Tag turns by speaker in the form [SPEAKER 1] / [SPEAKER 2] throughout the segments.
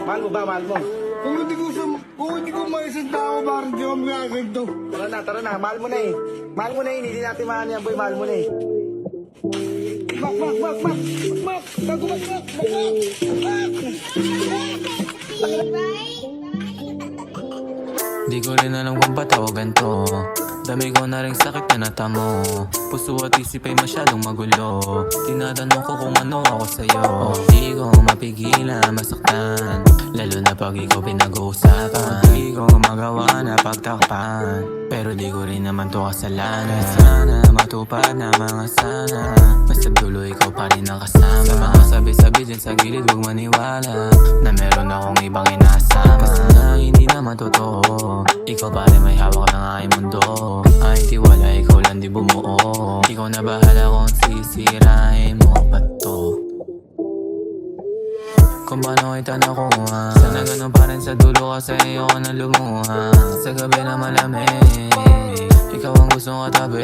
[SPEAKER 1] Mahal mo ba? Mahal mo?
[SPEAKER 2] Kung hindi ko maisanda ako, parang di ako magkaganto.
[SPEAKER 1] Tara na. Mahal mo na eh. Mahal mo na eh. Hindi natin mahal yan, boy. Mahal mo na eh.
[SPEAKER 2] Mak! Bago mak!
[SPEAKER 3] Di ko rin alam kung ba't ako ganito. Dami ko na rin sakit na natamo. Puso at isip ay masyadong magulo. Tinatanong ko kung ano ako sa'yo. Di ko mapigilan masaktan, lalo na pag ikaw pinag-uusapan. Di ko magawa na pagtakpan, pero di ko rin naman to kasalanan. Sana matupad na mga sana, basta dulo ikaw pa rin ang kasama. Sa mga sabi-sabi dyan sa gilid huwag maniwala na meron akong ibang inasama. Kasi na hindi naman totoo, ikaw pa rin may hawak ng aking mundo. Ay tiwala, ikaw lang di bumuo. Ikaw na bahala kung sisirain mo pa to. Kung paano kita nakuha, sana ganun pa rin sa dulo kasi ayoko na lumuha. Sa gabi na malamig, ikaw ang gustong katabi.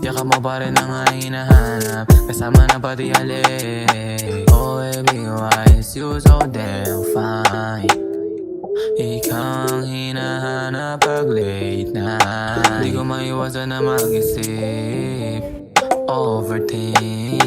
[SPEAKER 3] Yakap mo pa rin ang aking hinahanap, kasama na pati halik. Oh baby, why is you so damn fine? Ikaw ang hinahanap pag late night. Di ko maiwasan na mag-isip, overthink.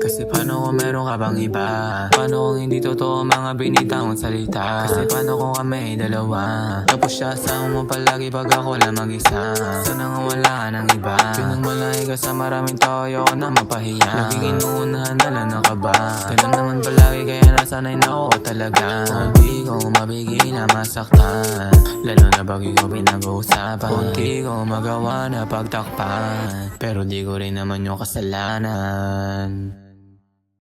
[SPEAKER 3] Kasi paano kung meron ka bang iba? Paano kung hindi totoo mga binitang salita? Kasi paano kung kami dalawa? Tapos siya sa mo palagi pag ako lang mag-isa. Sana nga wala ka ng iba. Pinagmalaki ka sa maraming tao, ayoko na mapahiya. Laging inuunahan na lang ka ba? Ganun naman palagi kaya nasanay na ako talaga. Hindi ko mabigil na masaktan, lalo na pag ikaw pinag-uusapan. Hindi ko magawa na pagtakpan, pero di ko rin naman yung kasalanan.